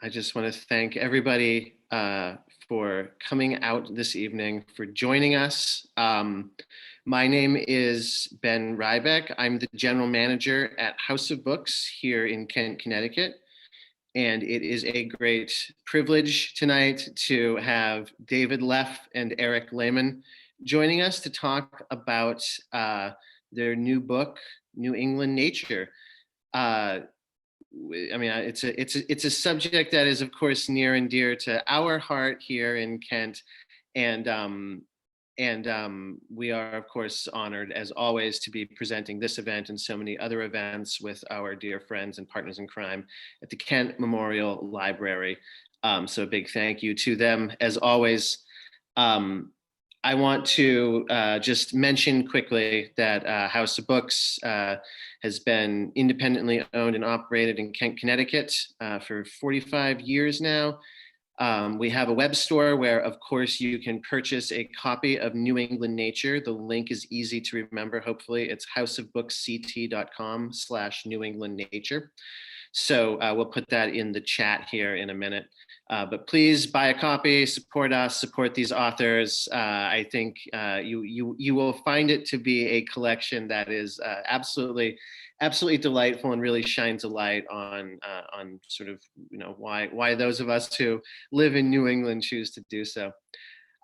I just want to thank everybody for coming out this evening, for joining us. My name is Ben Rybeck. I'm the general manager at House of Books here in Kent, Connecticut. And it is a great privilege tonight to have David Leff and Eric Lehman joining us to talk about their new book, New England Nature. I mean, it's a subject that is, of course, near and dear to our heart here in Kent, and we are, of course, honored as always to be presenting this event and so many other events with our dear friends and partners in crime at the Kent Memorial Library. So a big thank you to them as always. I want to just mention quickly that House of Books has been independently owned and operated in Kent, Connecticut for 45 years now. We have a web store where, of course, you can purchase a copy of New England Nature. The link is easy to remember, hopefully. It's houseofbooksct.com/New England Nature. So we'll put that in the chat here in a minute. But please buy a copy, support us, support these authors. I think you will find it to be a collection that is absolutely delightful and really shines a light on sort of why those of us who live in New England choose to do so.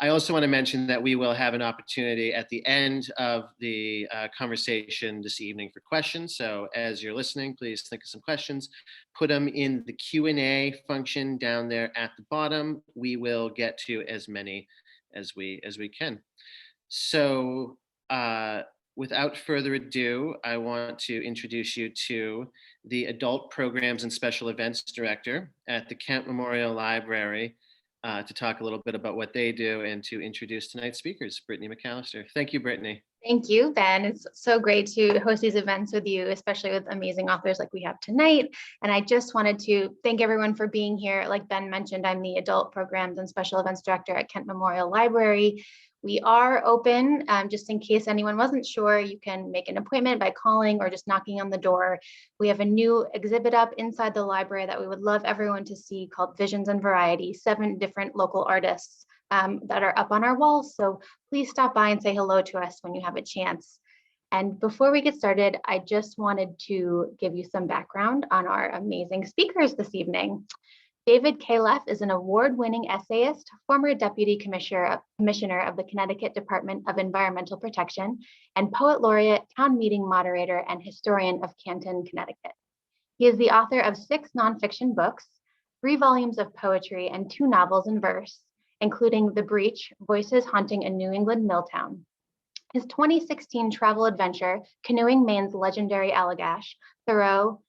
I also want to mention that we will have an opportunity at the end of the conversation this evening for questions. So as you're listening, please think of some questions, put them in the Q&A function down there at the bottom. We will get to as many as we can. So without further ado, I want to introduce you to the Adult Programs and Special Events Director at the Kent Memorial Library, to talk a little bit about what they do and to introduce tonight's speakers, Brittany McAllister. Thank you, Brittany. Thank you, Ben. It's so great to host these events with you, especially with amazing authors like we have tonight. And I just wanted to thank everyone for being here. Like Ben mentioned, I'm the Adult Programs and Special Events Director at Kent Memorial Library. We are open, just in case anyone wasn't sure. You can make an appointment by calling or just knocking on the door. We have a new exhibit up inside the library that we would love everyone to see called Visions and Variety, 7 different local artists that are up on our walls. So please stop by and say hello to us when you have a chance. And before we get started, I just wanted to give you some background on our amazing speakers this evening. David K. Leff is an award-winning essayist, former Deputy Commissioner of the Connecticut Department of Environmental Protection, and Poet Laureate, Town Meeting Moderator, and Historian of Canton, Connecticut. He is the author of 6 nonfiction books, 3 volumes of poetry, and 2 novels in verse, including The Breach, Voices Haunting a New England Milltown. His 2016 travel adventure, Canoeing Maine's legendary Allagash, Thoreau,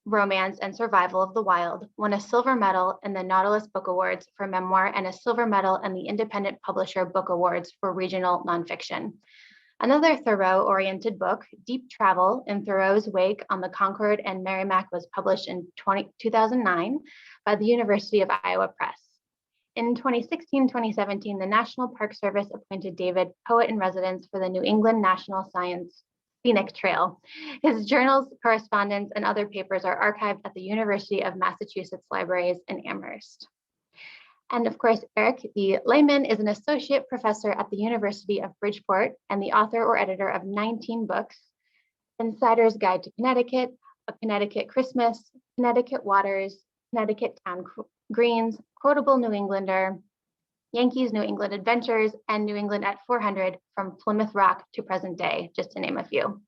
Romance and Survival of the Wild, won a silver medal in the Nautilus Book Awards for memoir and a silver medal in the Independent Publisher Book Awards for regional nonfiction. Another Thoreau-oriented book, Deep Travel in Thoreau's Wake on the Concord and Merrimack, was published in 2009 by the University of Iowa Press. In 2016-2017, the National Park Service appointed David Poet in Residence for the New England National Scenic Trail. His journals, correspondence, and other papers are archived at the University of Massachusetts Libraries in Amherst. And of course, Eric the Lehman is an associate professor at the University of Bridgeport and the author or editor of 19 books: Insider's Guide to Connecticut, A Connecticut Christmas, Connecticut Waters, Connecticut Town Greens, Quotable New Englander, Yankees New England Adventures, and New England at 400 from Plymouth Rock to present day, just to name a few.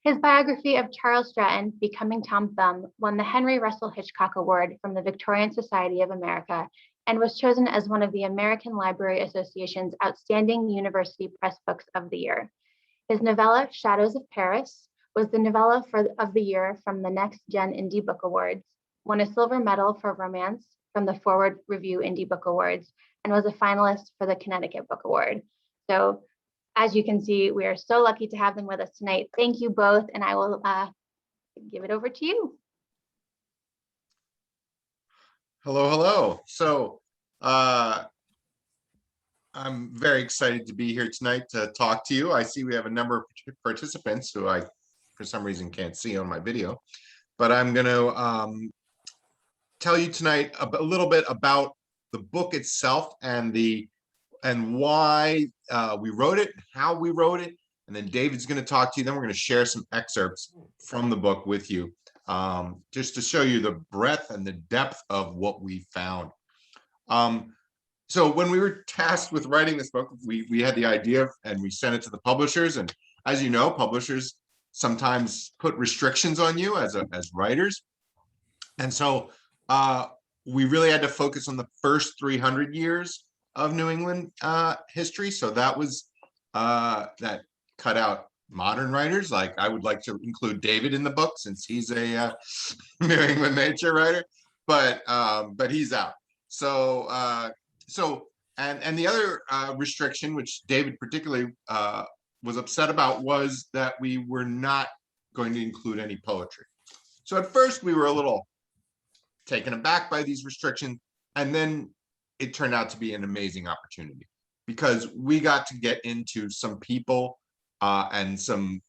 His biography of Charles Stratton, Becoming Tom Thumb, won the Henry Russell Hitchcock Award from the Victorian Society of America and was chosen as one of the American Library Association's Outstanding University Press Books of the Year. His novella, Shadows of Paris, was the novella of the year from the Next Gen Indie Book Awards, won a silver medal for romance from the Forward Review Indie Book Awards, and was a finalist for the Connecticut Book Award. So as you can see, we are so lucky to have them with us tonight. Thank you both, and I will give it over to you. Hello, hello. So I'm very excited to be here tonight to talk to you. I see we have a number of participants who I, for some reason, can't see on my video, but I'm going to tell you tonight a little bit about the book itself and why we wrote it, how we wrote it, and then David's going to talk to you. Then we're going to share some excerpts from the book with you, just to show you the breadth and the depth of what we found. So when we were tasked with writing this book, we had the idea and we sent it to the publishers. And as you know, publishers sometimes put restrictions on you as writers. And so we really had to focus on the first 300 years of New England history. So that was that cut out modern writers. Like I would like to include David in the book since he's a New England nature writer, but he's out. And the other restriction, which David particularly was upset about, was that we were not going to include any poetry. So at first we were a little taken aback by these restrictions, and then it turned out to be an amazing opportunity because we got to get into some people and some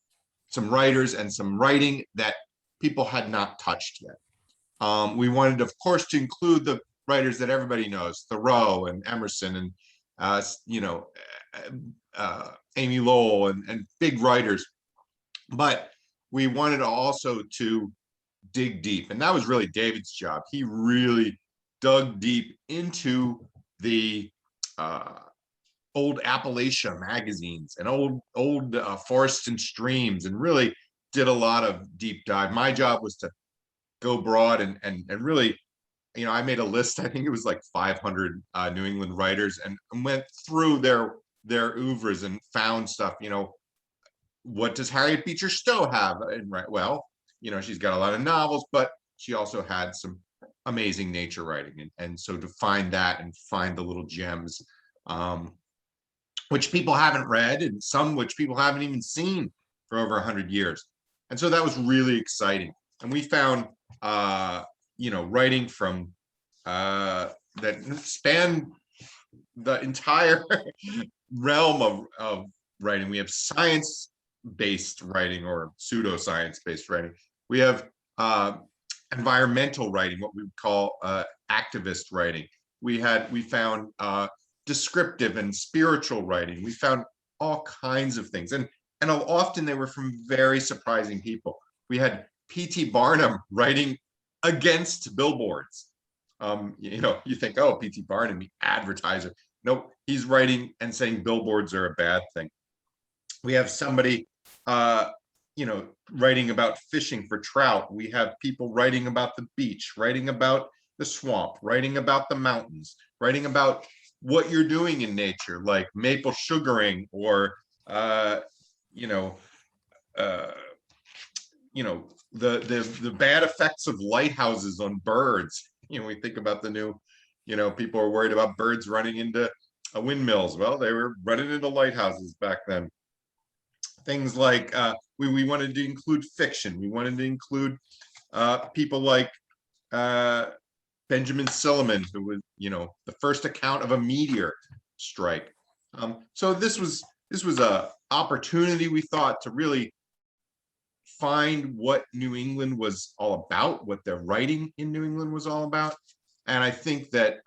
writers and some writing that people had not touched yet. We wanted, of course, to include the writers that everybody knows, Thoreau and Emerson and Amy Lowell and big writers, but we wanted also to dig deep, and that was really David's job. He really dug deep into the old Appalachia magazines and old Forests and Streams, and really did a lot of deep dive. My job was to go broad and really, I made a list. I think it was like 500 New England writers, and went through their oeuvres and found stuff. What does Harriet Beecher Stowe have? And well, she's got a lot of novels, but she also had some amazing nature writing. And so to find that and find the little gems, which people haven't read, and some which people haven't even seen for over 100 years. And so that was really exciting. And we found, writing from that spanned the entire realm of writing. We have science-based writing or pseudoscience-based writing. We have environmental writing, what we would call activist writing. We found descriptive and spiritual writing. We found all kinds of things, and often they were from very surprising people. We had P.T. Barnum writing against billboards. You think, oh, P.T. Barnum, the advertiser. No, he's writing and saying billboards are a bad thing. We have somebody, writing about fishing for trout. We have people writing about the beach, writing about the swamp, writing about the mountains, writing about what you're doing in nature, like maple sugaring or, the bad effects of lighthouses on birds. We think about the new, people are worried about birds running into windmills. Well, they were running into lighthouses back then. Things like we wanted to include fiction. We wanted to include people like Benjamin Silliman, who was, the first account of a meteor strike. So this was a opportunity, we thought, to really find what New England was all about, what their writing in New England was all about. And I think that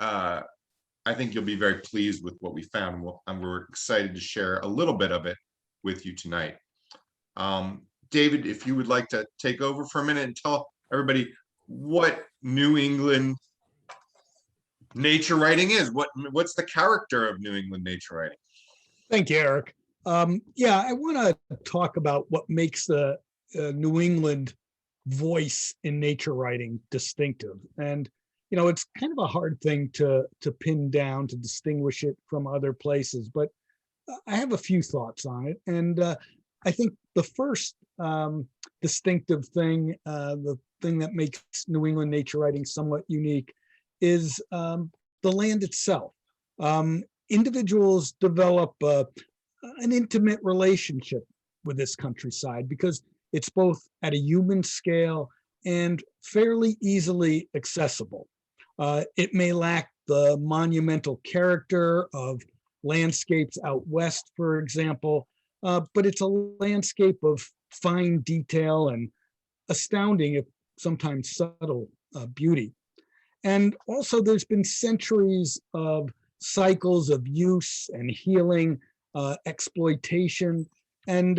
you'll be very pleased with what we found, and we're excited to share a little bit of it with you tonight. David, if you would like to take over for a minute and tell everybody what New England nature writing is. What's the character of New England nature writing? Thank you, Eric. I want to talk about what makes the New England voice in nature writing distinctive. And, it's kind of a hard thing to pin down, to distinguish it from other places, but I have a few thoughts on it. And I think the first distinctive thing, the thing that makes New England nature writing somewhat unique, is the land itself. Individuals develop an intimate relationship with this countryside because it's both at a human scale and fairly easily accessible. It may lack the monumental character of landscapes out west, for example, but it's a landscape of fine detail and astounding, if sometimes subtle, beauty. And also there's been centuries of cycles of use and healing, exploitation. And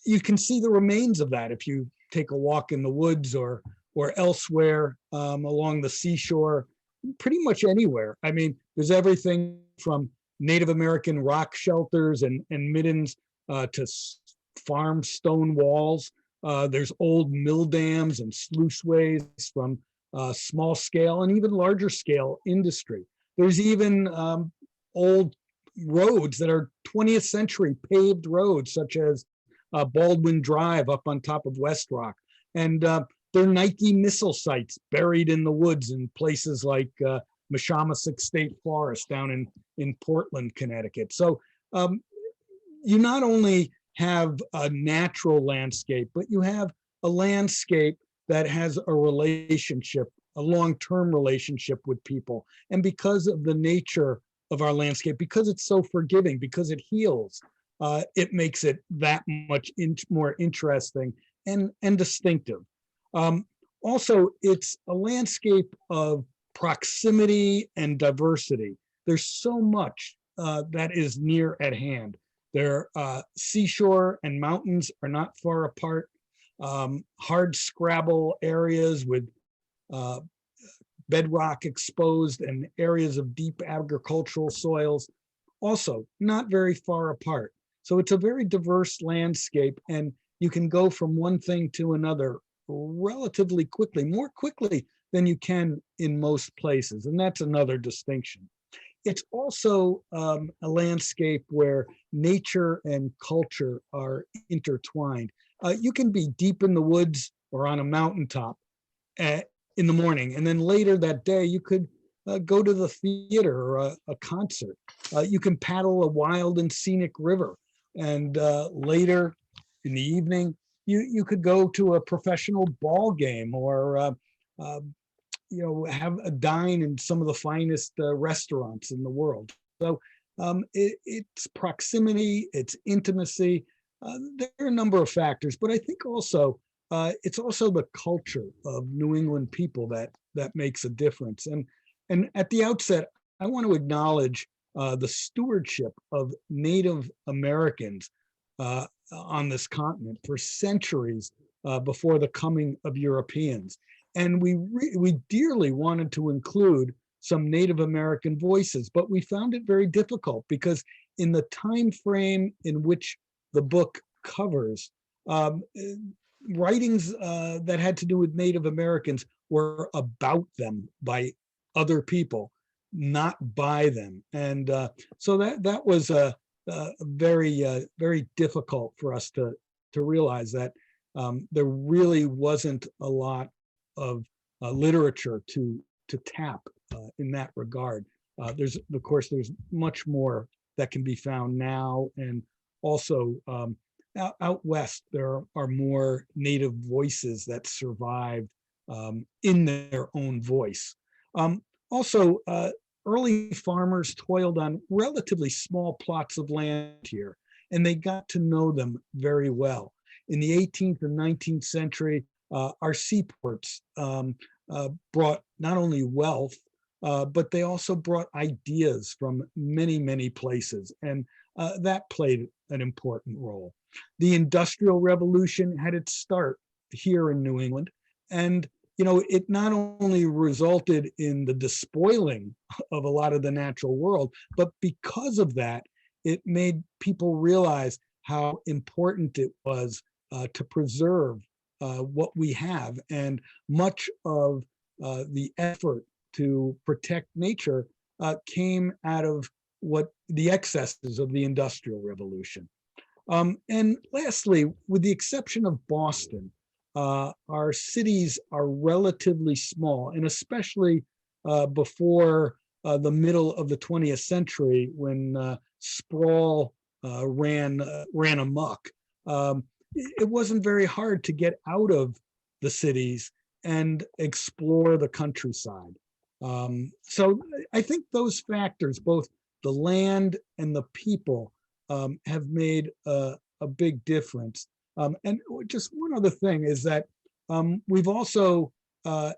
you can see the remains of that if you take a walk in the woods or elsewhere along the seashore, pretty much anywhere. I mean, there's everything from Native American rock shelters and middens to farm stone walls. There's old mill dams and sluiceways from small scale and even larger scale industry. There's even old roads that are 20th century paved roads, such as Baldwin Drive up on top of West Rock. And there are Nike missile sites buried in the woods in places like Meshomask State Forest down in Portland, Connecticut. So you not only have a natural landscape, but you have a landscape that has a relationship, a long-term relationship with people. And because of the nature of our landscape, because it's so forgiving, because it heals, it makes it that much more interesting and distinctive. Also, it's a landscape of proximity and diversity. There's so much that is near at hand. Their seashore and mountains are not far apart. Hard scrabble areas with bedrock exposed and areas of deep agricultural soils, also not very far apart. So it's a very diverse landscape, and you can go from one thing to another relatively quickly, more quickly than you can in most places. And that's another distinction. It's also a landscape where nature and culture are intertwined. You can be deep in the woods or on a mountaintop in the morning, and then later that day you could go to the theater or a concert. You can paddle a wild and scenic river, and later in the evening you could go to a professional ball game or have a dine in some of the finest restaurants in the world. So it's proximity, it's intimacy. There are a number of factors, but I think also it's also the culture of New England people that makes a difference. And at the outset, I want to acknowledge the stewardship of Native Americans on this continent for centuries before the coming of Europeans. And we dearly wanted to include some Native American voices, but we found it very difficult because in the time frame in which the book covers, writings that had to do with Native Americans were about them by other people, not by them. And so that was very difficult for us to realize that there really wasn't a lot of literature to tap in that regard. There's much more that can be found now, and also out west there are more native voices that survived in their own voice. Also, early farmers toiled on relatively small plots of land here, and they got to know them very well. In the 18th and 19th century, our seaports brought not only wealth, but they also brought ideas from many places, and that played an important role. The Industrial Revolution had its start here in New England, and it not only resulted in the despoiling of a lot of the natural world, but because of that, it made people realize how important it was to preserve what we have. And much of the effort to protect nature came out of what the excesses of the Industrial Revolution. And lastly, with the exception of Boston, our cities are relatively small, and especially before the middle of the 20th century, when sprawl ran amok. It wasn't very hard to get out of the cities and explore the countryside. So I think those factors, both the land and the people, have made a big difference. And just one other thing is that we've also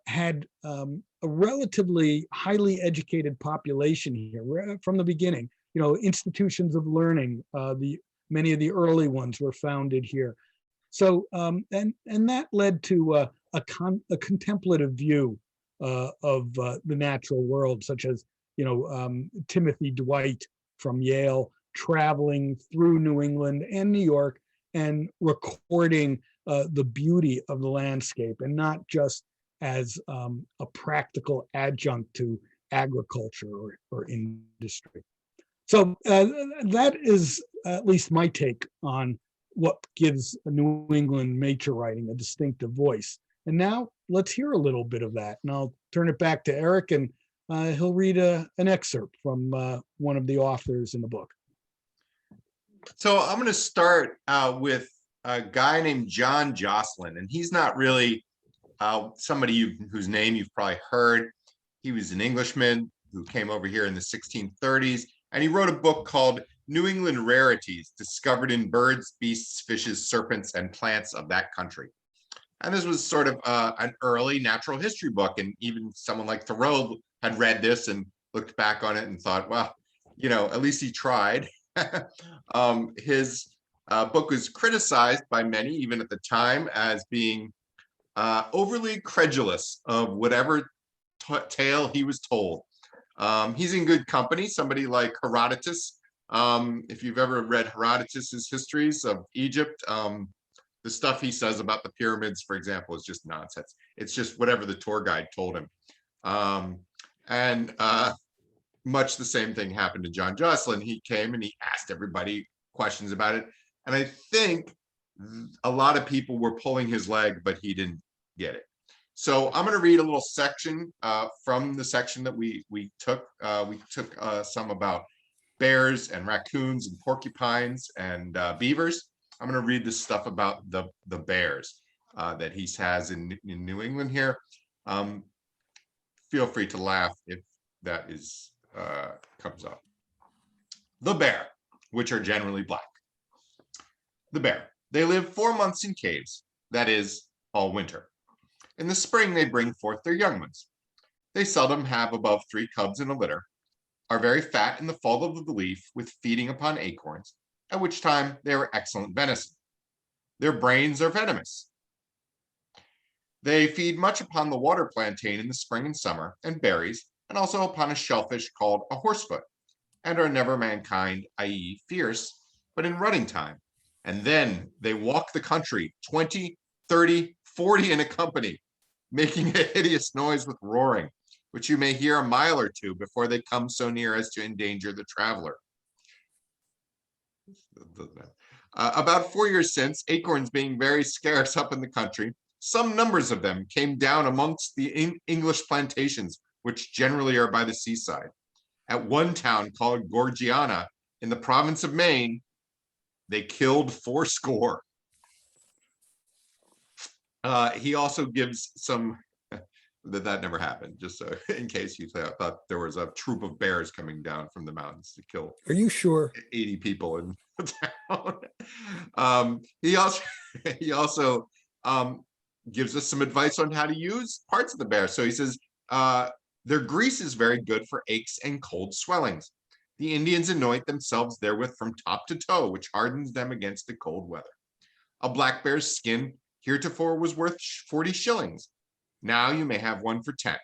had a relatively highly educated population here from the beginning. Institutions of learning, many of the early ones were founded here. So, and that led to a contemplative view of the natural world, such as, Timothy Dwight from Yale traveling through New England and New York and recording the beauty of the landscape, and not just as a practical adjunct to agriculture or industry. So that is at least my take on what gives New England nature writing a distinctive voice. And now let's hear a little bit of that. And I'll turn it back to Eric, and he'll read an excerpt from one of the authors in the book. So I'm going to start with a guy named John Jocelyn, and he's not really somebody whose name you've probably heard. He was an Englishman who came over here in the 1630s, and he wrote a book called New England Rarities, discovered in birds, beasts, fishes, serpents, and plants of that country. And this was sort of an early natural history book, and even someone like Thoreau had read this and looked back on it and thought, well, at least he tried. His book was criticized by many, even at the time, as being overly credulous of whatever tale he was told. He's in good company, somebody like Herodotus. If you've ever read Herodotus's histories of Egypt, the stuff he says about the pyramids, for example, is just nonsense. It's just whatever the tour guide told him. And much the same thing happened to John Jocelyn. He came and he asked everybody questions about it. And I think a lot of people were pulling his leg, but he didn't get it. So I'm going to read a little section from the section that we took. We took some about bears and raccoons and porcupines and beavers. I'm going to read the stuff about the bears that he has in New England here. Feel free to laugh if that is comes up. The bear, which are generally black. The bear. They live 4 months in caves, that is, all winter. In the spring, they bring forth their young ones. They seldom have above 3 cubs in a litter, are very fat in the fall of the leaf with feeding upon acorns, at which time they are excellent venison. Their brains are venomous. They feed much upon the water plantain in the spring and summer, and berries, and also upon a shellfish called a horsefoot, and are never mankind, i.e. fierce, but in rutting time. And then they walk the country 20, 30, 40 in a company, making a hideous noise with roaring, which you may hear a mile or two before they come so near as to endanger the traveler. About 4 years since, acorns being very scarce up in the country, some numbers of them came down amongst the English plantations, which generally are by the seaside. At one town called Gorgiana in the province of Maine, they killed 80. He also gives some, that never happened, just so in case you thought there was a troop of bears coming down from the mountains to kill. Are you sure? 80 people in the town. He also gives us some advice on how to use parts of the bear. So he says, their grease is very good for aches and cold swellings. The Indians anoint themselves therewith from top to toe, which hardens them against the cold weather. A black bear's skin heretofore was worth 40 shillings. Now you may have one for 10.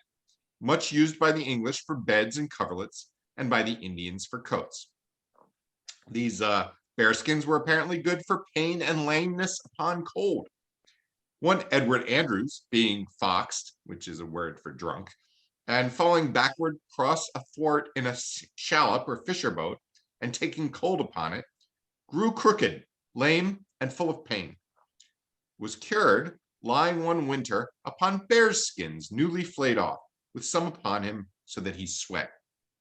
Much used by the English for beds and coverlets, and by the Indians for coats. These bear skins were apparently good for pain and lameness upon cold. One Edward Andrews, being foxed, which is a word for drunk, and falling backward across a thwart in a shallop or fisher boat, and taking cold upon it, grew crooked, lame, and full of pain. Was cured, lying one winter upon bear's skins newly flayed off, with some upon him, so that he sweat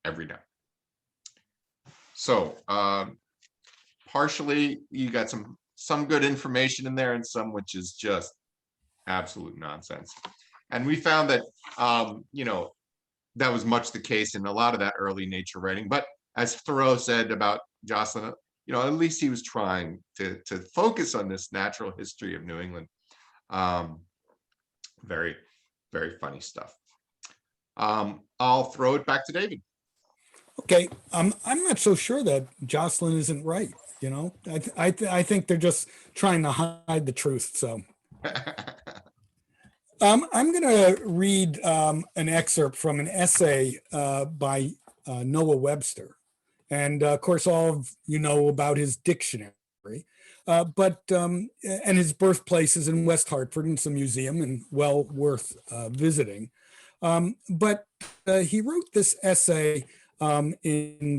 every night. So partially you got some good information in there, and some which is just absolute nonsense. And we found that that was much the case in a lot of that early nature writing. But as Thoreau said about Jocelyn, at least he was trying to focus on this natural history of New England. Very, Very funny stuff. I'll throw it back to David. Okay, I'm not so sure that Jocelyn isn't right. You know, I think they're just trying to hide the truth. So I'm going to read an excerpt from an essay by Noah Webster, and of course, all of you know about his dictionary. And his birthplace is in West Hartford, and it's a museum and well worth visiting. But he wrote this essay in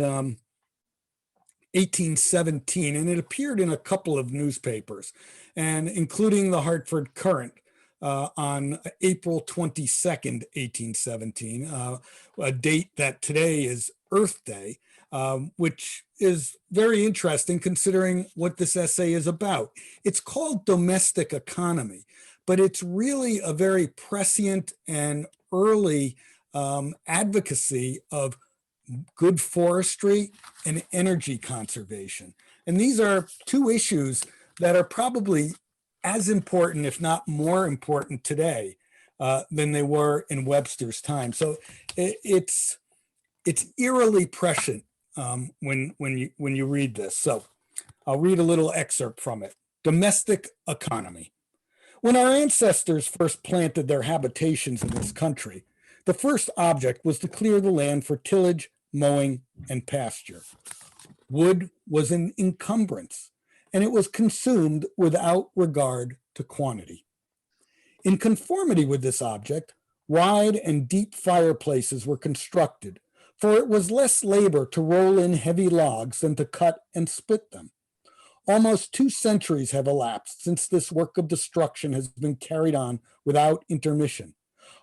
1817, and it appeared in a couple of newspapers, and including the Hartford Courant on April 22nd, 1817, a date that today is Earth Day, which is very interesting considering what this essay is about. It's called Domestic Economy, but it's really a very prescient and early advocacy of good forestry and energy conservation. And these are two issues that are probably as important, if not more important today than they were in Webster's time. So it's eerily prescient when you read this. So I'll read a little excerpt from it. Domestic economy. When our ancestors first planted their habitations in this country, the first object was to clear the land for tillage, mowing, and pasture. Wood was an encumbrance, and it was consumed without regard to quantity. In conformity with this object, wide and deep fireplaces were constructed, for it was less labor to roll in heavy logs than to cut and split them. Almost 2 centuries have elapsed since this work of destruction has been carried on without intermission.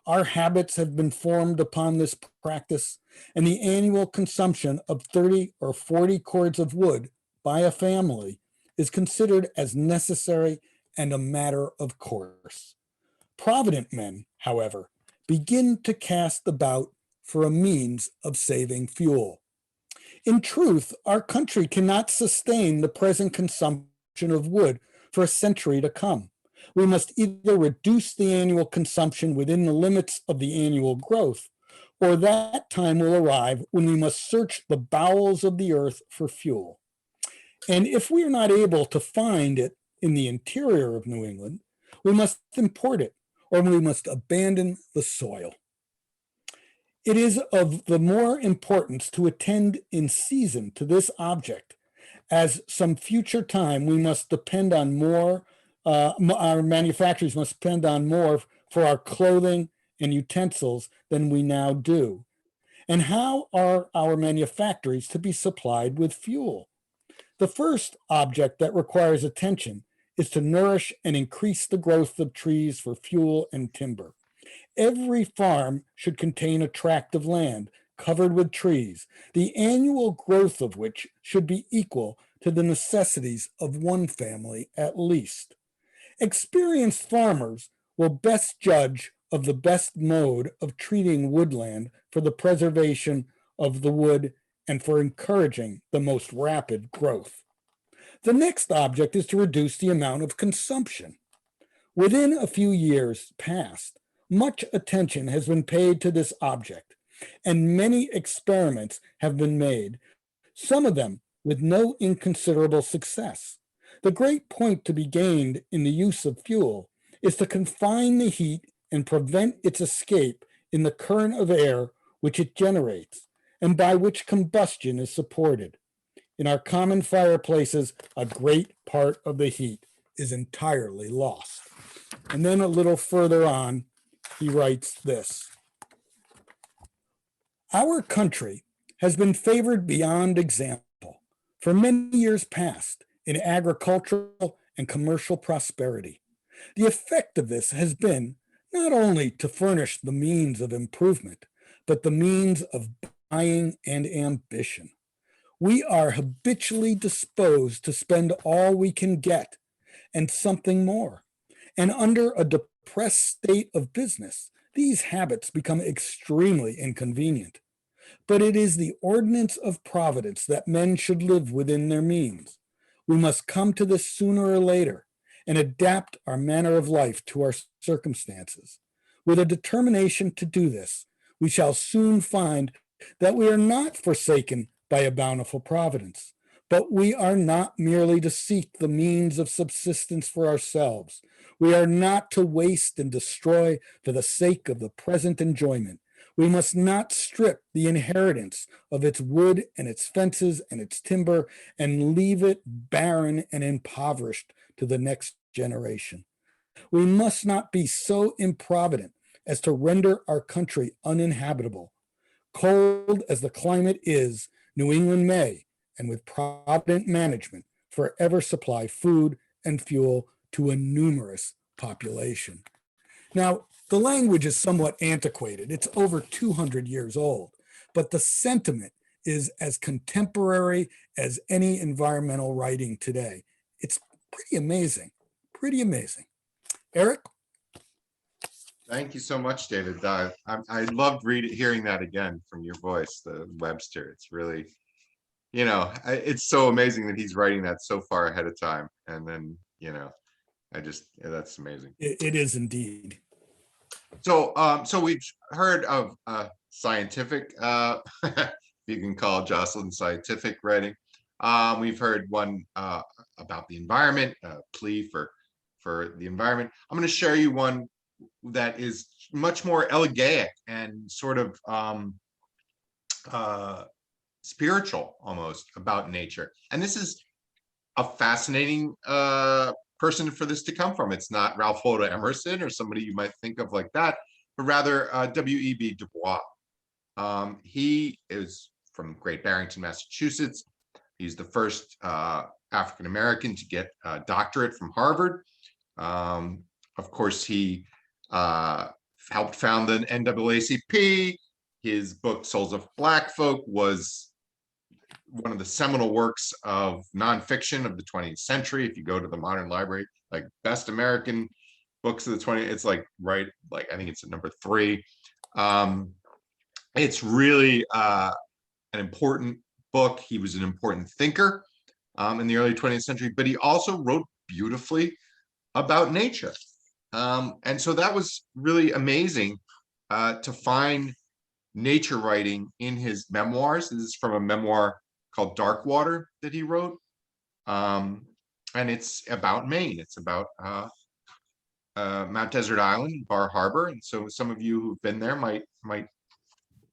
Our habits have been formed upon this practice, and the annual consumption of 30 or 40 cords of wood by a family is considered as necessary and a matter of course. Provident men, however, begin to cast about for a means of saving fuel. In truth, our country cannot sustain the present consumption of wood for a century to come. We must either reduce the annual consumption within the limits of the annual growth, or that time will arrive when we must search the bowels of the earth for fuel. And if we are not able to find it in the interior of New England, we must import it, or we must abandon the soil. It is of the more importance to attend in season to this object, as some future time we must depend on more, our manufacturers must depend on more for our clothing and utensils than we now do. And how are our manufactories to be supplied with fuel? The first object that requires attention is to nourish and increase the growth of trees for fuel and timber. Every farm should contain a tract of land covered with trees, the annual growth of which should be equal to the necessities of one family at least. Experienced farmers will best judge of the best mode of treating woodland for the preservation of the wood and for encouraging the most rapid growth. The next object is to reduce the amount of consumption. Within a few years past, much attention has been paid to this object, and many experiments have been made, some of them with no inconsiderable success. The great point to be gained in the use of fuel is to confine the heat and prevent its escape in the current of air which it generates, and by which combustion is supported. In our common fireplaces, a great part of the heat is entirely lost. And then a little further on, he writes this. Our country has been favored beyond example for many years past in agricultural and commercial prosperity. The effect of this has been not only to furnish the means of improvement, but the means of buying and ambition. We are habitually disposed to spend all we can get and something more. And under a depressed state of business, these habits become extremely inconvenient. But it is the ordinance of Providence that men should live within their means. We must come to this sooner or later and adapt our manner of life to our circumstances. With a determination to do this, we shall soon find that we are not forsaken by a bountiful providence, but we are not merely to seek the means of subsistence for ourselves. We are not to waste and destroy for the sake of the present enjoyment. We must not strip the inheritance of its wood and its fences and its timber and leave it barren and impoverished to the next generation. We must not be so improvident as to render our country uninhabitable. Cold as the climate is, New England may, and with provident management, forever supply food and fuel to a numerous population. Now, the language is somewhat antiquated. It's over 200 years old, but the sentiment is as contemporary as any environmental writing today. It's pretty amazing, pretty amazing. Eric? Thank you so much, David. I loved hearing that again from your voice, the Webster. It's really, it's so amazing that he's writing that so far ahead of time. And then, that's amazing. It is indeed. So, so we've heard of scientific, you can call Jocelyn scientific writing. We've heard one about the environment, plea for the environment. I'm going to share you one that is much more elegiac and sort of spiritual almost about nature. And this is a fascinating person for this to come from. It's not Ralph Waldo Emerson or somebody you might think of like that, but rather W.E.B. Du Bois. He is from Great Barrington, Massachusetts. He's the first African-American to get a doctorate from Harvard. Of course, he helped found the NAACP. His book, Souls of Black Folk, was one of the seminal works of nonfiction of the 20th century. If you go to the Modern Library, like best American books of the 20th, it's I think it's at number 3. It's really an important book. He was an important thinker in the early 20th century, but he also wrote beautifully about nature. And so that was really amazing to find nature writing in his memoirs. This is from a memoir called Dark Water that he wrote. And it's about Maine. It's about Mount Desert Island, Bar Harbor. And so some of you who've been there might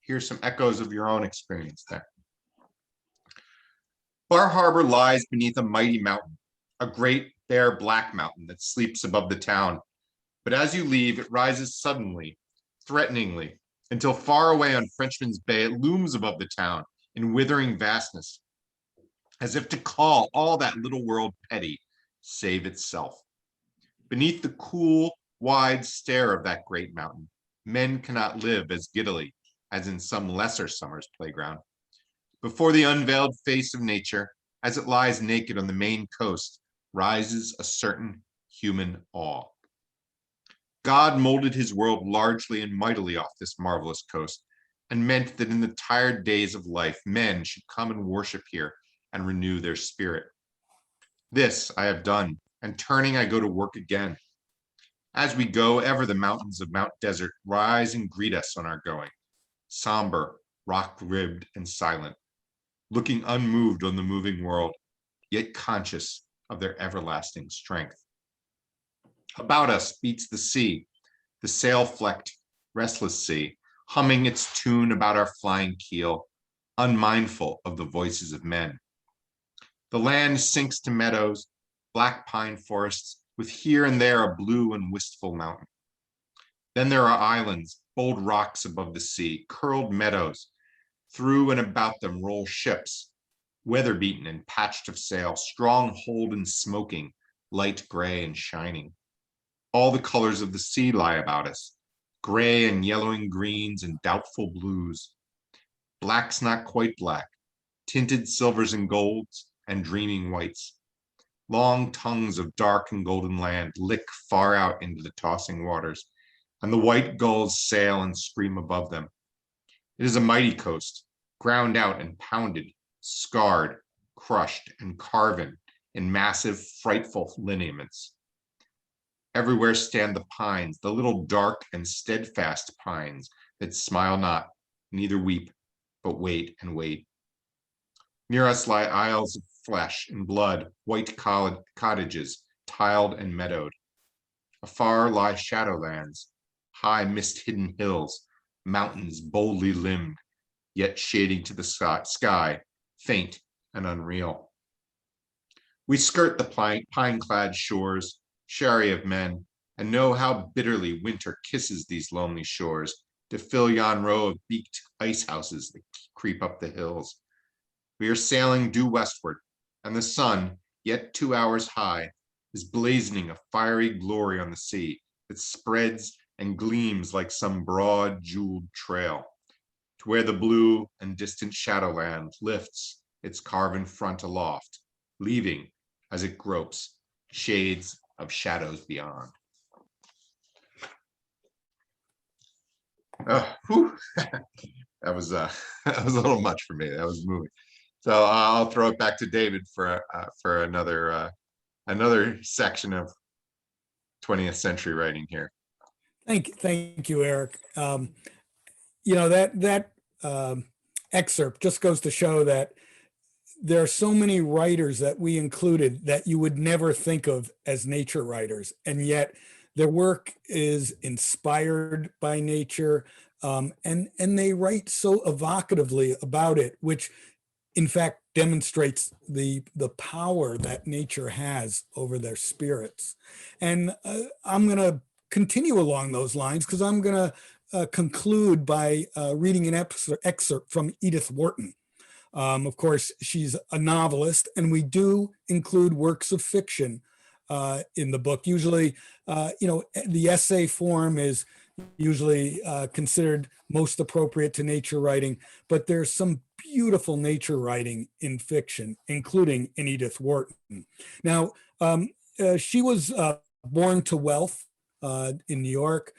hear some echoes of your own experience there. Bar Harbor lies beneath a mighty mountain, a great bare black mountain that sleeps above the town. But as you leave, it rises suddenly, threateningly, until far away on Frenchman's Bay, it looms above the town in withering vastness, as if to call all that little world petty, save itself. Beneath the cool, wide stare of that great mountain, men cannot live as giddily as in some lesser summer's playground. Before the unveiled face of nature, as it lies naked on the Maine coast, rises a certain human awe. God molded his world largely and mightily off this marvelous coast, and meant that in the tired days of life, men should come and worship here and renew their spirit. This I have done, and turning I go to work again. As we go, ever the mountains of Mount Desert rise and greet us on our going, somber, rock-ribbed, and silent, looking unmoved on the moving world, yet conscious of their everlasting strength. About us beats the sea, the sail-flecked, restless sea, humming its tune about our flying keel, unmindful of the voices of men. The land sinks to meadows, black pine forests, with here and there a blue and wistful mountain. Then there are islands, bold rocks above the sea, curled meadows. Through and about them roll ships, weather-beaten and patched of sail, strong-holed and smoking, light gray and shining. All the colors of the sea lie about us, gray and yellowing greens and doubtful blues. Blacks not quite black, tinted silvers and golds and dreaming whites. Long tongues of dark and golden land lick far out into the tossing waters, and the white gulls sail and scream above them. It is a mighty coast, ground out and pounded, scarred, crushed, and carven in massive, frightful lineaments. Everywhere stand the pines, the little dark and steadfast pines that smile not, neither weep, but wait and wait. Near us lie aisles of flesh and blood, white cottages, tiled and meadowed. Afar lie shadowlands, high mist-hidden hills, mountains boldly limbed, yet shading to the sky, faint and unreal. We skirt the pine-clad shores, chary of men, and know how bitterly winter kisses these lonely shores to fill yon row of beaked ice houses that creep up the hills. We are sailing due westward, and the sun, yet 2 hours high, is blazoning a fiery glory on the sea that spreads and gleams like some broad jeweled trail, to where the blue and distant shadowland lifts its carven front aloft, leaving, as it gropes, shades of shadows beyond. Oh, that was that was a little much for me. That was moving. So I'll throw it back to David for another section of 20th century writing here. Thank you, Eric. That excerpt just goes to show that there are so many writers that we included that you would never think of as nature writers, and yet their work is inspired by nature, and they write so evocatively about it, which in fact demonstrates the power that nature has over their spirits. And I'm going to continue along those lines because I'm going to conclude by reading an excerpt from Edith Wharton. Of course, she's a novelist, and we do include works of fiction in the book. Usually, the essay form is usually considered most appropriate to nature writing, but there's some beautiful nature writing in fiction, including in Edith Wharton. Now, she was born to wealth in New York.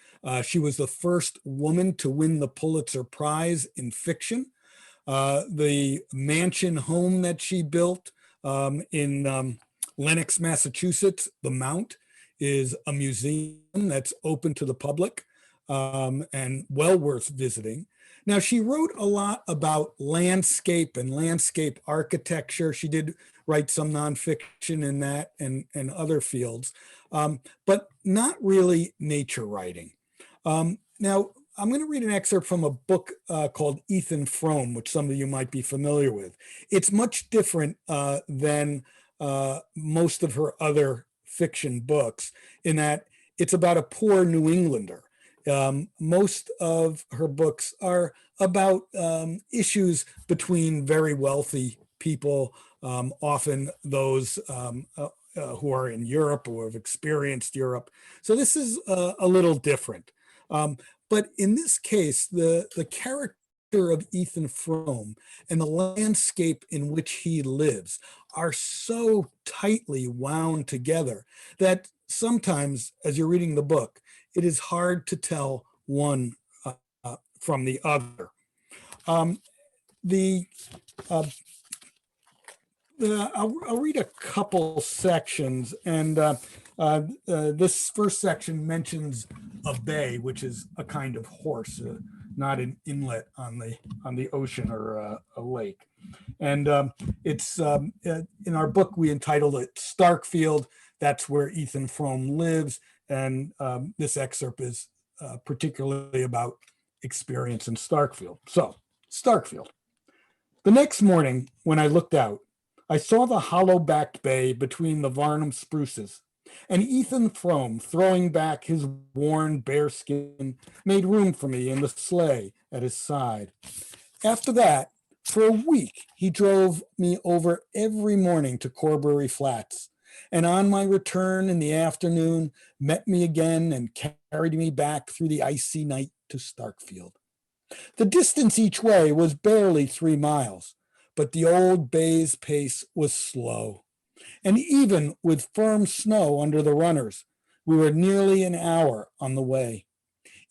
She was the first woman to win the Pulitzer Prize in fiction. The mansion home that she built in Lenox, Massachusetts, the Mount, is a museum that's open to the public and well worth visiting. Now, she wrote a lot about landscape and landscape architecture. She did write some nonfiction in that and other fields, but not really nature writing. Now, I'm going to read an excerpt from a book called Ethan Frome, which some of you might be familiar with. It's much different than most of her other fiction books in that it's about a poor New Englander. Most of her books are about issues between very wealthy people, often those who are in Europe or have experienced Europe. So this is a little different. But in this case, the character of Ethan Frome and the landscape in which he lives are so tightly wound together that sometimes, as you're reading the book, it is hard to tell one from the other. I'll read a couple sections, and this first section mentions a bay, which is a kind of horse, not an inlet on the ocean or a lake. And it's in our book we entitled it Starkfield. That's where Ethan Frome lives, and this excerpt is particularly about experience in Starkfield. So, Starkfield. The next morning, when I looked out, I saw the hollow-backed bay between the Varnum spruces, and Ethan Frome, throwing back his worn bearskin, made room for me in the sleigh at his side. After that, for a week, he drove me over every morning to Corbury Flats, and on my return in the afternoon, met me again and carried me back through the icy night to Starkfield. The distance each way was barely 3 miles, but the old bay's pace was slow. And even with firm snow under the runners, we were nearly an hour on the way.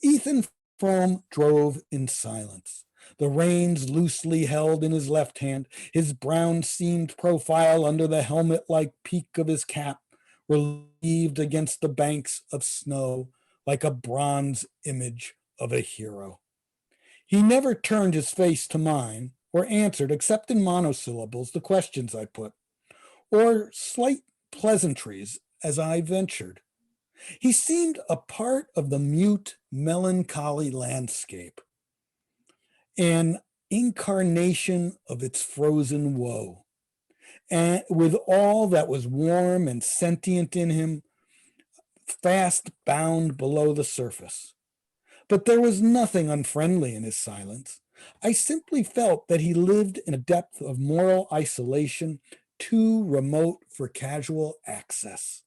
Ethan Frome drove in silence, the reins loosely held in his left hand, his brown seamed profile under the helmet-like peak of his cap relieved against the banks of snow like a bronze image of a hero. He never turned his face to mine or answered, except in monosyllables, the questions I put, or slight pleasantries as I ventured. He seemed a part of the mute, melancholy landscape, an incarnation of its frozen woe. And with all that was warm and sentient in him, fast bound below the surface. But there was nothing unfriendly in his silence. I simply felt that he lived in a depth of moral isolation too remote for casual access.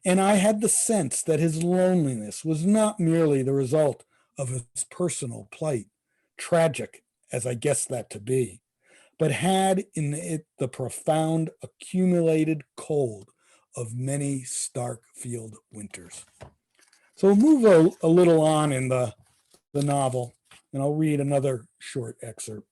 And I had the sense that his loneliness was not merely the result of his personal plight, tragic as I guessed that to be, but had in it the profound accumulated cold of many stark field winters. So we'll move a little on in the novel, and I'll read another short excerpt.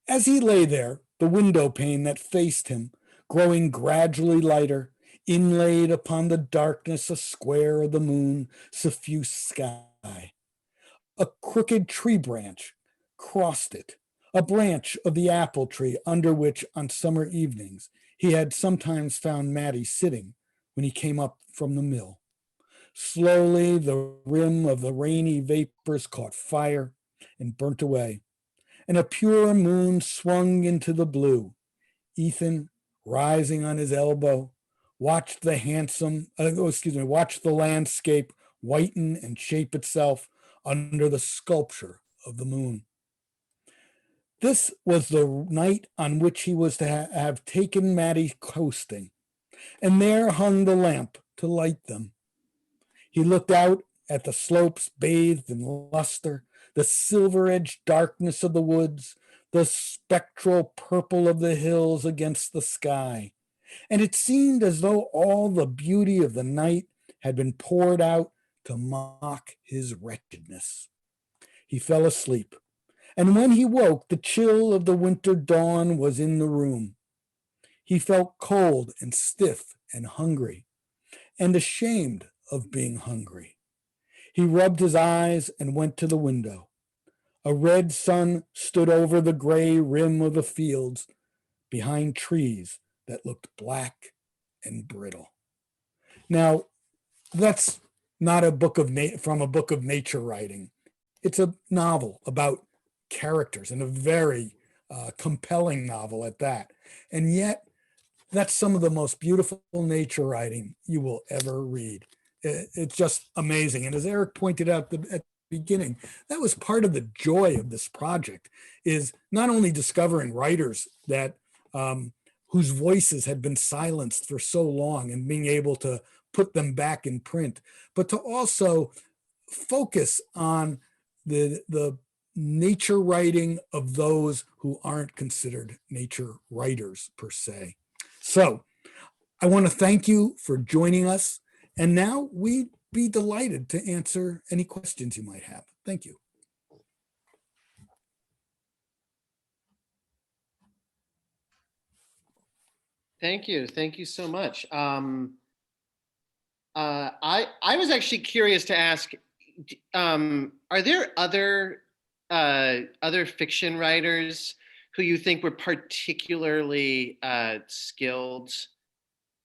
As he lay there, the window pane that faced him, growing gradually lighter, inlaid upon the darkness a square of the moon, suffused sky. A crooked tree branch crossed it, a branch of the apple tree under which on summer evenings he had sometimes found Mattie sitting when he came up from the mill. Slowly, the rim of the rainy vapors caught fire and burnt away, and a pure moon swung into the blue. Ethan, rising on his elbow, watched the watched the landscape whiten and shape itself under the sculpture of the moon. This was the night on which he was to have taken Mattie coasting, and there hung the lamp to light them. He looked out at the slopes bathed in luster, the silver-edged darkness of the woods, the spectral purple of the hills against the sky, and it seemed as though all the beauty of the night had been poured out to mock his wretchedness. He fell asleep, and when he woke, the chill of the winter dawn was in the room. He felt cold and stiff and hungry, and ashamed of being hungry. He rubbed his eyes and went to the window. A red sun stood over the gray rim of the fields behind trees that looked black and brittle. Now, that's not a book of from a book of nature writing. It's a novel about characters, and a very compelling novel at that. And yet, that's some of the most beautiful nature writing you will ever read. It's just amazing. And as Eric pointed out at the beginning, that was part of the joy of this project, is not only discovering writers that whose voices had been silenced for so long and being able to put them back in print, but to also focus on the nature writing of those who aren't considered nature writers per se. So I want to thank you for joining us. And now we'd be delighted to answer any questions you might have. Thank you. Thank you. Thank you so much. I was actually curious to ask, are there other fiction writers who you think were particularly skilled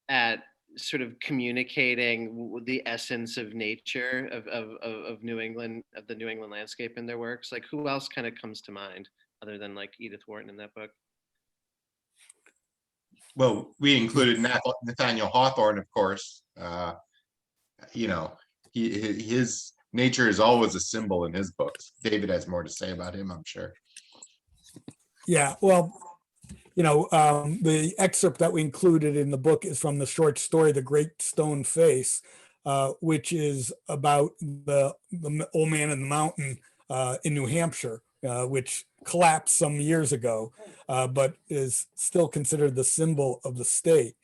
at sort of communicating the essence of nature of New England, of the New England landscape in their works? Like, who else kind of comes to mind other than like Edith Wharton in that book? Well, we included Nathaniel Hawthorne, of course. You know, his nature is always a symbol in his books. David has more to say about him, I'm sure. Yeah, well, you know, the excerpt that we included in the book is from the short story, The Great Stone Face, which is about the old man in the mountain in New Hampshire, which collapsed some years ago, but is still considered the symbol of the state.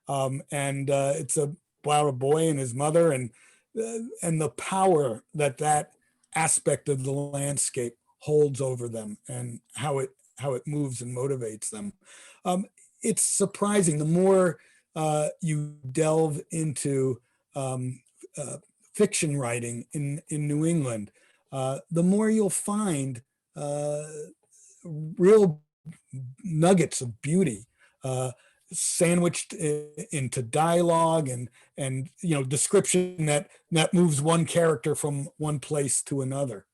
And it's about a boy and his mother, and the power that aspect of the landscape holds over them, and how it moves and motivates them. It's surprising. The more you delve into fiction writing in New England, the more you'll find real nuggets of beauty sandwiched into dialogue and description that moves one character from one place to another.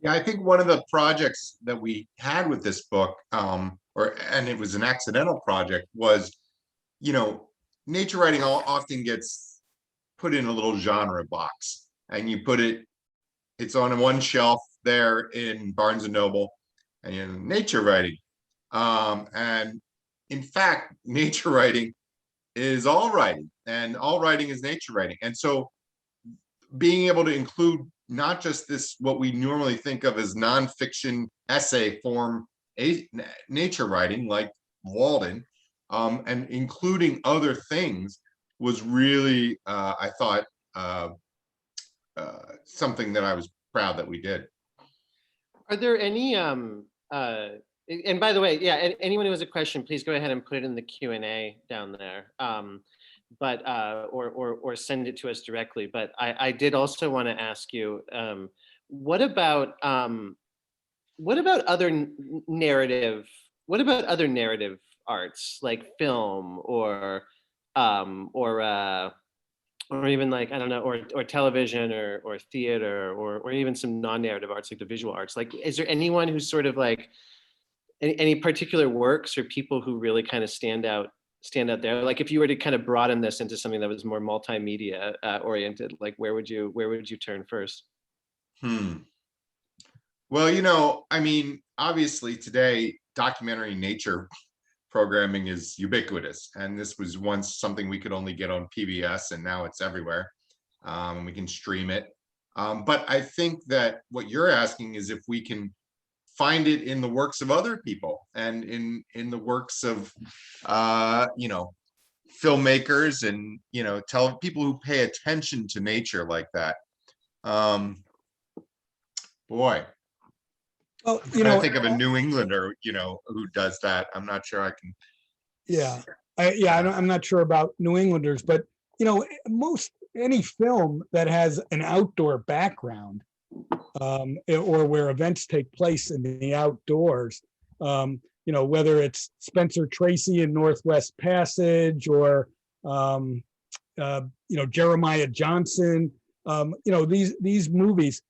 Yeah, I think one of the projects that we had with this book, and it was an accidental project, was, nature writing often gets put in a little genre box, and you put it's on one shelf there in Barnes and Noble, and nature writing. And in fact, nature writing is all writing, and all writing is nature writing. And so being able to include not just this, what we normally think of as nonfiction essay form, nature writing like Walden, and including other things was really, I thought, something that I was proud that we did. Are there any, and by the way, yeah, anyone who has a question, please go ahead and put it in the Q&A down there. Or send it to us directly. But I did also want to ask you, what about other narrative arts like film or even like, I don't know, or television or theater or even some non-narrative arts like the visual arts? Like, is there anyone who's sort of like any particular works or people who really kind of stand out there? Like if you were to kind of broaden this into something that was more multimedia oriented, like where would you turn first? Well, I mean, obviously today documentary nature programming is ubiquitous, and this was once something we could only get on PBS, and now it's everywhere. We can stream it. But I think that what you're asking is if we can find it in the works of other people and in the works of filmmakers and tell people who pay attention to nature like that. Boy, Well, I think of a New Englander who does that. I'm not sure I can. Yeah, I'm not sure about New Englanders, but any film that has an outdoor background, or where events take place in the outdoors, whether it's Spencer Tracy in Northwest Passage or Jeremiah Johnson, these movies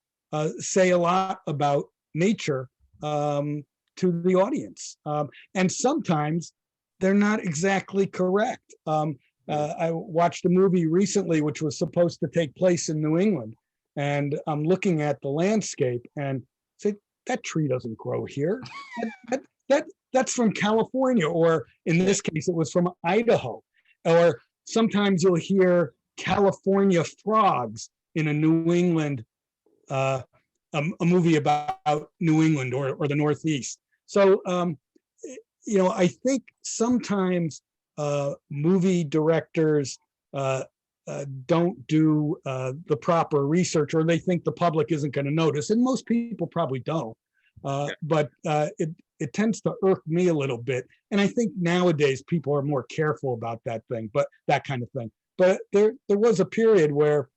say a lot about nature to the audience, and sometimes they're not exactly correct. I watched a movie recently which was supposed to take place in New England, and I'm looking at the landscape and say, that tree doesn't grow here. That's from California, or in this case, it was from Idaho. Or sometimes you'll hear California frogs in a New England, a movie about New England or the Northeast. So, I think sometimes movie directors don't do the proper research, or they think the public isn't going to notice, and most people probably don't. But it tends to irk me a little bit, and I think nowadays people are more careful about that kind of thing. But there was a period where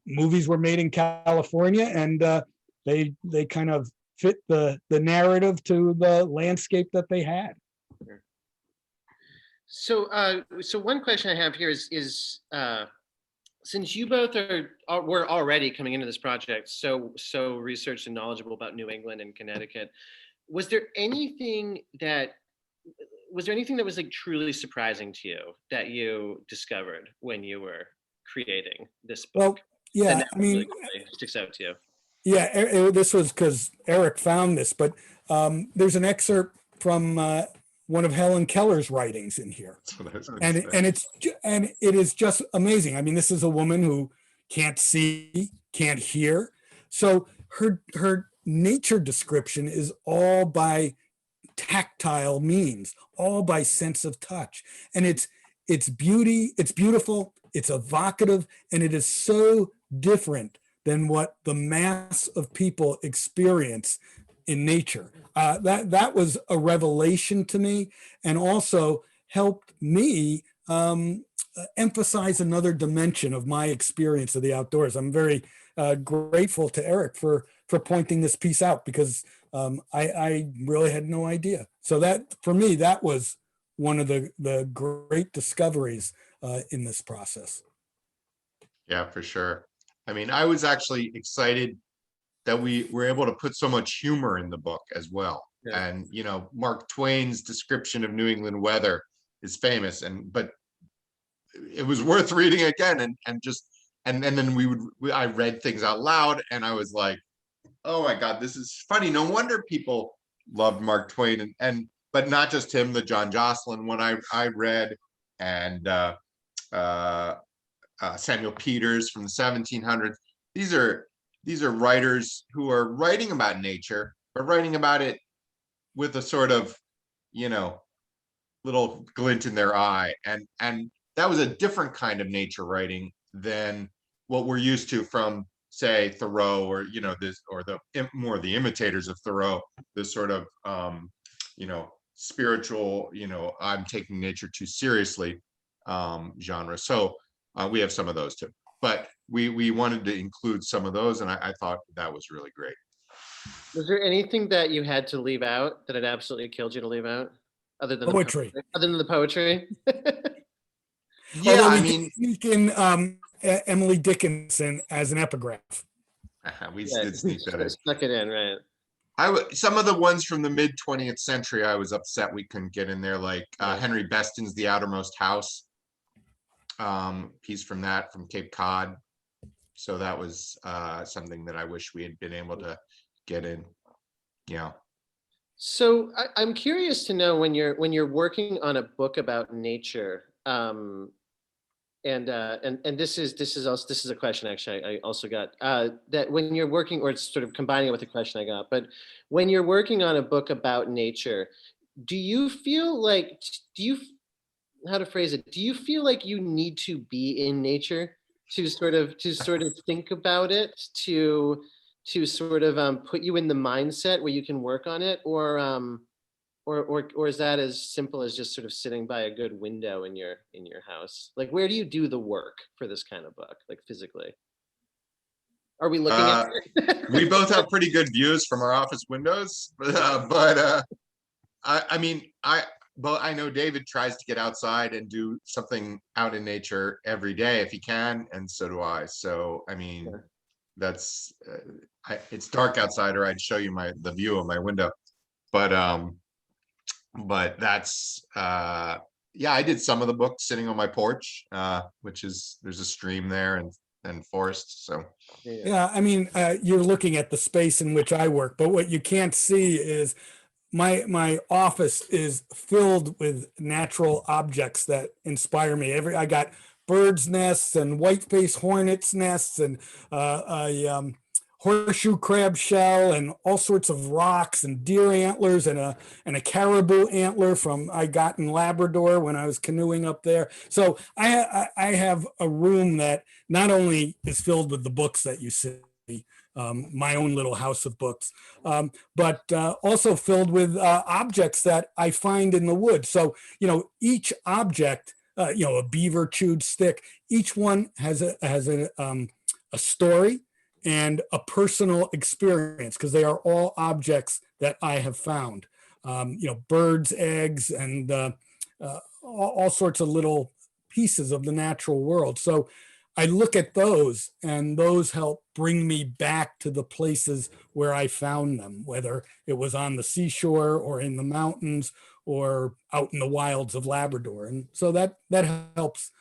movies were made in California, and they kind of fit the narrative to the landscape that they had. So one question I have here is since you both were already coming into this project so researched and knowledgeable about New England and Connecticut, was there anything that was like truly surprising to you that you discovered when you were creating this book? Well, yeah, I mean, really sticks out to you. Yeah, this was because Eric found this, but there's an excerpt from one of Helen Keller's writings in here, and it is just amazing. I mean, this is a woman who can't see, can't hear, so her nature description is all by tactile means, all by sense of touch, and it's beautiful, it's evocative, and it is so different than what the mass of people experience in nature. That was a revelation to me, and also helped me emphasize another dimension of my experience of the outdoors. I'm very grateful to Eric for pointing this piece out, because I really had no idea. So that, for me, that was one of the great discoveries in this process. Yeah, for sure. I mean, I was actually excited that we were able to put so much humor in the book as well. Yeah. And, Mark Twain's description of New England weather is famous, but it was worth reading again, and then I read things out loud, and I was like, oh my God, this is funny. No wonder people loved Mark Twain, but not just him, the John Jocelyn one I read, and Samuel Peters from the 1700s. These are writers who are writing about nature, but writing about it with a sort of, little glint in their eye. And that was a different kind of nature writing than what we're used to from, say, Thoreau, or, this, or more the imitators of Thoreau, this sort of, spiritual, I'm taking nature too seriously genre. So we have some of those too, but we wanted to include some of those, and I thought that was really great. Was there anything that you had to leave out that it absolutely killed you to leave out, other than Poetry. the poetry? Yeah, Although I we mean, did sneak in Emily Dickinson as an epigraph. we Yeah, did sneak that in. snuck it in, right? Some of the ones from the mid 20th century, I was upset we couldn't get in there, like Henry Beston's The Outermost House, piece from Cape Cod. So that was something that I wish we had been able to get in. Yeah. So I'm curious to know, when you're working on a book about nature, and this is a question actually I also got, that when you're working, or it's sort of combining it with a question I got, but when you're working on a book about nature, do you feel like, how to phrase it, do you feel like you need to be in nature to sort of think about it, to sort of put you in the mindset where you can work on it, or is that as simple as just sort of sitting by a good window in your house? Like, where do you do the work for this kind of book, like physically? Are we looking at it? We both have pretty good views from our office windows, I know David tries to get outside and do something out in nature every day if he can, and so do I. So I mean, Sure. that's it's dark outside, or I'd show you the view of my window, but that's yeah, I did some of the book sitting on my porch, which is, there's a stream there and forest. So Yeah, I mean, you're looking at the space in which I work, but what you can't see is my office is filled with natural objects that inspire me. I got birds' nests and white-faced hornets' nests, and a horseshoe crab shell, and all sorts of rocks, and deer antlers, and a caribou antler I got in Labrador when I was canoeing up there. So I have a room that not only is filled with the books that you see, my own little house of books, but also filled with objects that I find in the woods. So, each object, a beaver chewed stick, each one has a story and a personal experience, because they are all objects that I have found. Birds' eggs, and all sorts of little pieces of the natural world. So I look at those, and those help bring me back to the places where I found them, whether it was on the seashore or in the mountains or out in the wilds of Labrador. And so that helps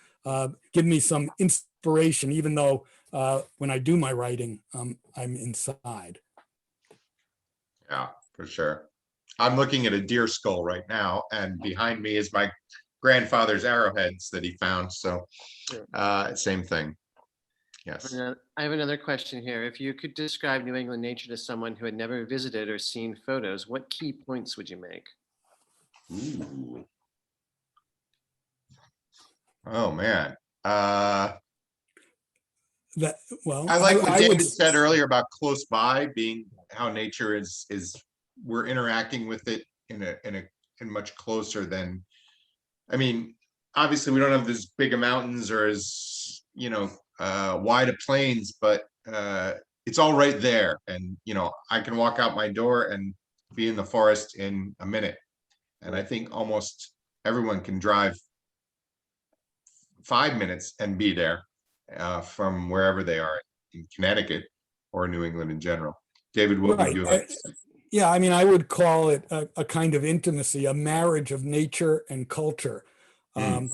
give me some inspiration, even though when I do my writing, I'm inside. yeah, for sure. I'm looking at a deer skull right now, and behind me is my grandfather's arrowheads that he found. So same thing. Yes. I have another question here. If you could describe New England nature to someone who had never visited or seen photos, what key points would you make? Ooh. Oh man. I I like what David said earlier about close by, being how nature is we're interacting with it in much closer than, I mean, obviously we don't have as big of mountains or as, wide of plains, but it's all right there. And, I can walk out my door and be in the forest in a minute. And I think almost everyone can drive 5 minutes and be there from wherever they are in Connecticut or New England in general. David, what would Right. you like to say? Yeah, I mean, I would call it a kind of intimacy, a marriage of nature and culture. Mm.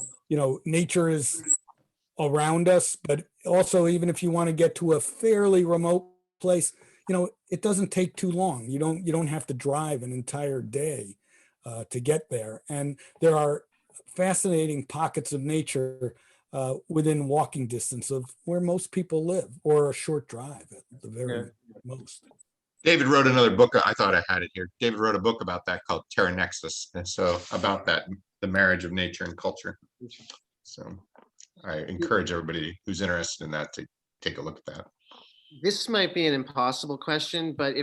Nature is around us, but also even if you want to get to a fairly remote place, it doesn't take too long. You don't have to drive an entire day to get there. And there are fascinating pockets of nature within walking distance of where most people live, or a short drive at the very most. David wrote another book. I thought I had it here. David wrote a book about that called Terra Nexus. And so about that, the marriage of nature and culture. So I encourage everybody who's interested in that to take a look at that. This might be an impossible question, but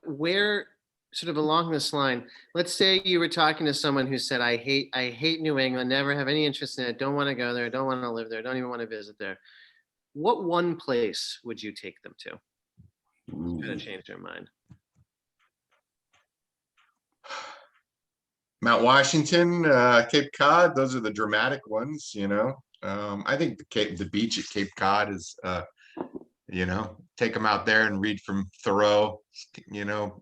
where, sort of along this line, let's say you were talking to someone who said, I hate New England, never have any interest in it, don't want to go there, don't want to live there, don't even want to visit there. What one place would you take them to? Kind of change their mind. Mount Washington, Cape Cod, those are the dramatic ones, I think the beach at Cape Cod is, take them out there and read from Thoreau,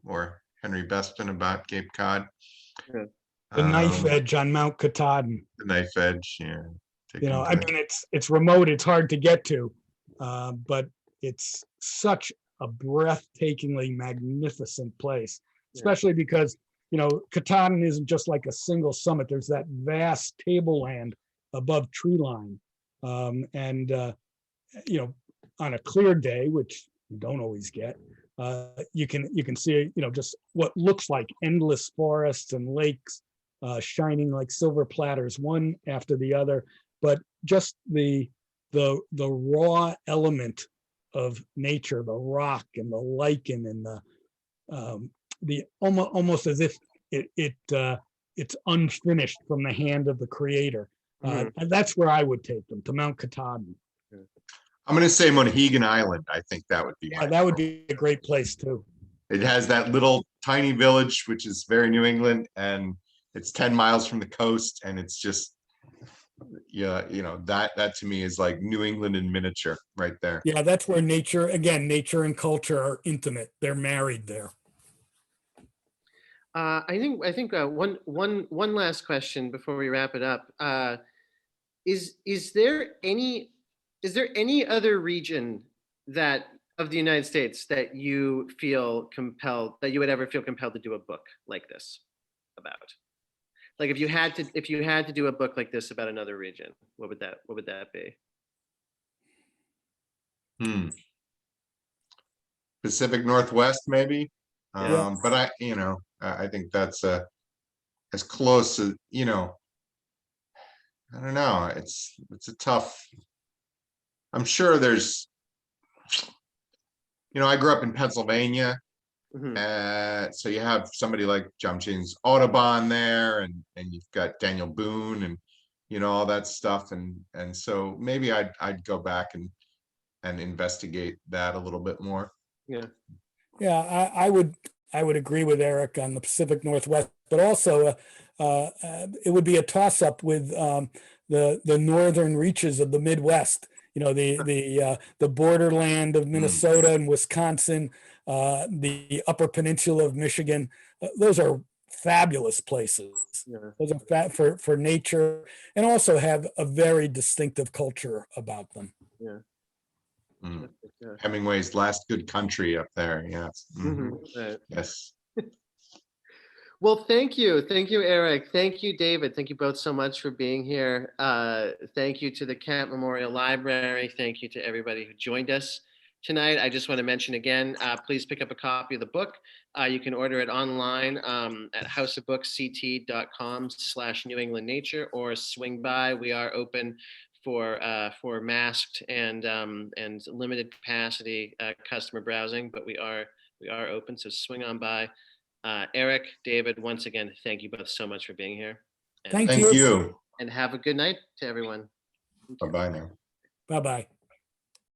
or Henry Beston about Cape Cod. Yeah. The knife edge on Mount Katahdin. The knife edge, yeah. I mean, it's remote, it's hard to get to, but it's such a breathtakingly magnificent place, especially because, Katahdin isn't just like a single summit. There's that vast tableland above tree line. On a clear day, which you don't always get, you can see, just what looks like endless forests and lakes shining like silver platters, one after the other. But just the raw element of nature, the rock and the lichen and the almost as if it's unfinished from the hand of the creator. And that's where I would take them, to Mount Katahdin. I'm going to say Mohegan Island. I think that would be. Yeah, that would be a great place too. It has that little tiny village, which is very New England, and it's 10 miles from the coast, and it's just, that to me is like New England in miniature right there. Yeah, that's where nature and culture are intimate. They're married there. I think one last question before we wrap it up. Is there any other region of the United States that you feel compelled, that you would ever feel compelled to do a book like this about? Like if you had to do a book like this about another region, what would that be? Pacific Northwest, maybe. Yeah. But I think that's as close as, I don't know. It's a tough. I'm sure there's, I grew up in Pennsylvania. So you have somebody like John James Audubon there, and you've got Daniel Boone and all that stuff, and so maybe I'd go back and investigate that a little bit more. Yeah, I would agree with Eric on the Pacific Northwest, but also it would be a toss up with the northern reaches of the Midwest. The borderland of Minnesota and Wisconsin, the Upper Peninsula of Michigan. Those are fabulous places. Yeah. Those are for nature, and also have a very distinctive culture about them. Yeah. Hemingway's Last Good Country up there. Yes. Right. Yes. Well, thank you, Eric. Thank you, David. Thank you both so much for being here. Thank you to the Kent Memorial Library. Thank you to everybody who joined us tonight. I just want to mention again, please pick up a copy of the book. You can order it online at houseofbooksct.com/New England Nature, or swing by. We are open for masked and limited capacity customer browsing, but we are open, so swing on by. Eric, David, once again, thank you both so much for being here. And- Thank Thank you. you. And have a good night to everyone. Bye-bye now. Bye-bye.